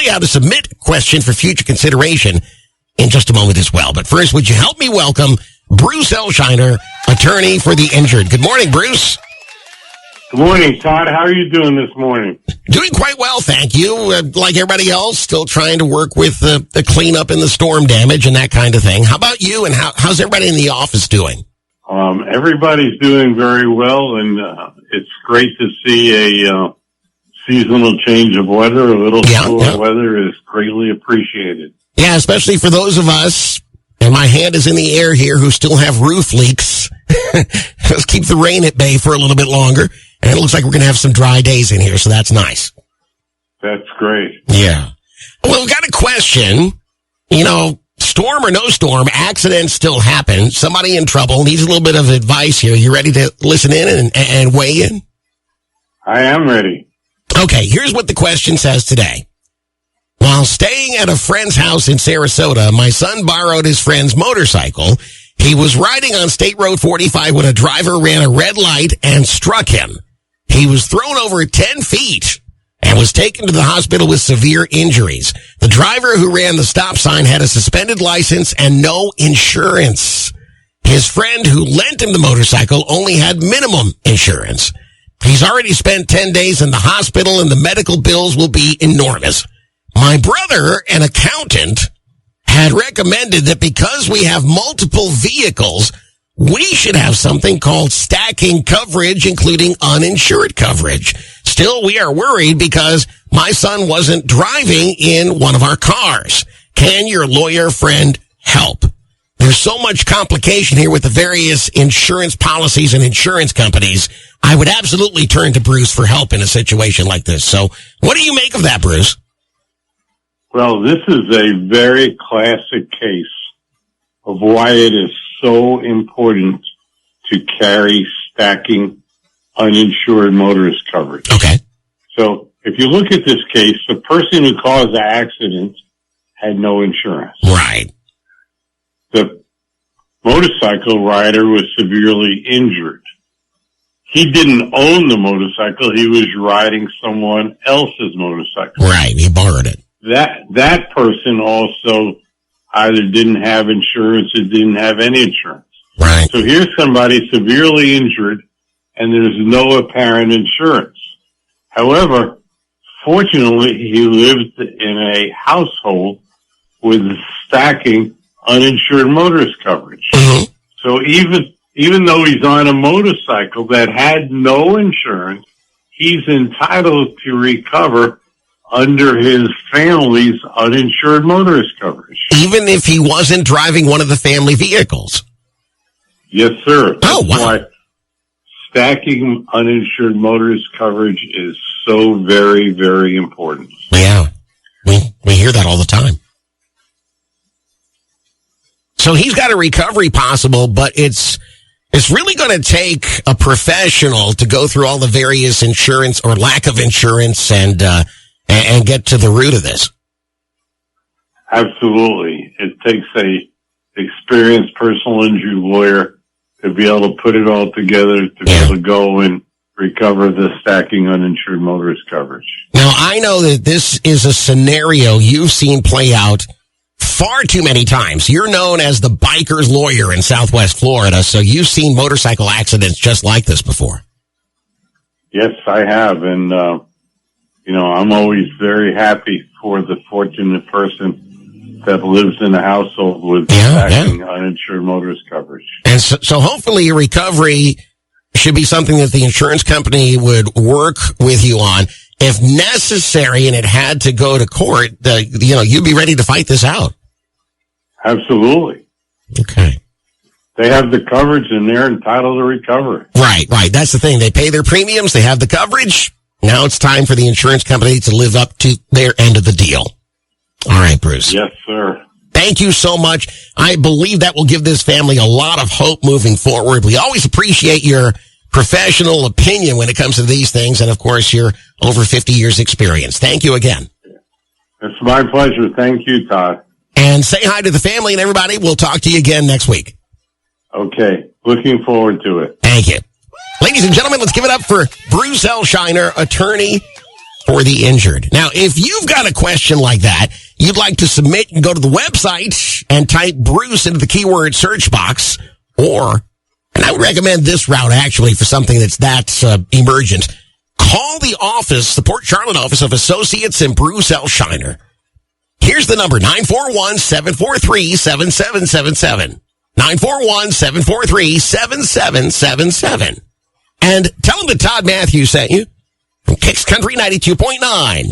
you how to submit a question for future consideration in just a moment as well. But first, would you help me welcome Bruce L. Scheiner, attorney for the injured. Good morning, Bruce. Good morning, Todd. How are you doing this morning? Doing quite well, thank you. Like everybody else, still trying to work with the cleanup and the storm damage and that kind of thing. How about you, and how's everybody in the office doing? Everybody's doing very well, and it's great to see a seasonal change of weather. A little cooler weather is greatly appreciated. Yeah, especially for those of us, and my hand is in the air here, who still have roof leaks. Let's keep the rain at bay for a little bit longer. And it looks like we're going to have some dry days in here, so that's nice. That's great. Yeah. Well, we've got a question. You know, storm or no storm, accidents still happen. Somebody in trouble needs a little bit of advice here. You ready to listen in and weigh in? I am ready. Okay, here's what the question says today. While staying at a friend's house in Sarasota, my son borrowed his friend's motorcycle. He was riding on State Road 45 when a driver ran a red light and struck him. He was thrown over 10 feet and was taken to the hospital with severe injuries. The driver who ran the stop sign had a suspended license and no insurance. His friend who lent him the motorcycle only had minimum insurance. He's already spent 10 days in the hospital and the medical bills will be enormous. My brother, an accountant, had recommended that because we have multiple vehicles, we should have something called stacking coverage, including uninsured coverage. Still, we are worried because my son wasn't driving in one of our cars. Can your lawyer friend help? There's so much complication here with the various insurance policies and insurance companies. I would absolutely turn to Bruce for help in a situation like this. So what do you make of that, Bruce? Well, this is a very classic case of why it is so important to carry stacking uninsured motorist coverage. Okay. So if you look at this case, the person who caused the accident had no insurance. Right. The motorcycle rider was severely injured. He didn't own the motorcycle. He was riding someone else's motorcycle. Right. He borrowed it. That person also either didn't have insurance or didn't have any insurance. Right. So here's somebody severely injured and there's no apparent insurance. However, fortunately, he lived in a household with stacking uninsured motorist coverage. Mm-hmm. So even though he's on a motorcycle that had no insurance, he's entitled to recover under his family's uninsured motorist coverage. Even if he wasn't driving one of the family vehicles? Yes, sir. Oh, wow. That's why stacking uninsured motorist coverage is so very, very important. Yeah. We hear that all the time. So he's got a recovery possible, but it's really going to take a professional to go through all the various insurance or lack of insurance and get to the root of this. Absolutely. It takes a experienced personal injury lawyer to be able to put it all together, to be able to go and recover the stacking uninsured motorist coverage. Now, I know that this is a scenario you've seen play out far too many times. You're known as the biker's lawyer in Southwest Florida, so you've seen motorcycle accidents just like this before. Yes, I have. And, I'm always very happy for the fortunate person that lives in a household with stacking uninsured motorist coverage. And so hopefully your recovery should be something that the insurance company would work with you on. If necessary and it had to go to court, you'd be ready to fight this out. Absolutely. Okay. They have the coverage and they're entitled to recover. Right. That's the thing. They pay their premiums. They have the coverage. Now it's time for the insurance company to live up to their end of the deal. All right, Bruce. Yes, sir. Thank you so much. I believe that will give this family a lot of hope moving forward. We always appreciate your professional opinion when it comes to these things. And of course, your over 50 years experience. Thank you again. It's my pleasure. Thank you, Todd. And say hi to the family and everybody. We'll talk to you again next week. Okay. Looking forward to it. Thank you. Ladies and gentlemen, let's give it up for Bruce L. Scheiner, attorney for the injured. Now, if you've got a question like that, you'd like to submit, you can go to the website and type Bruce into the keyword search box, and I would recommend this route actually for something that's that emergent. Call the office, the Port Charlotte office of Associates and Bruce L. Scheiner. Here's the number, 941-743-7777. 941-743-7777. And tell them that Todd Matthews sent you from Kicks Country 92.9.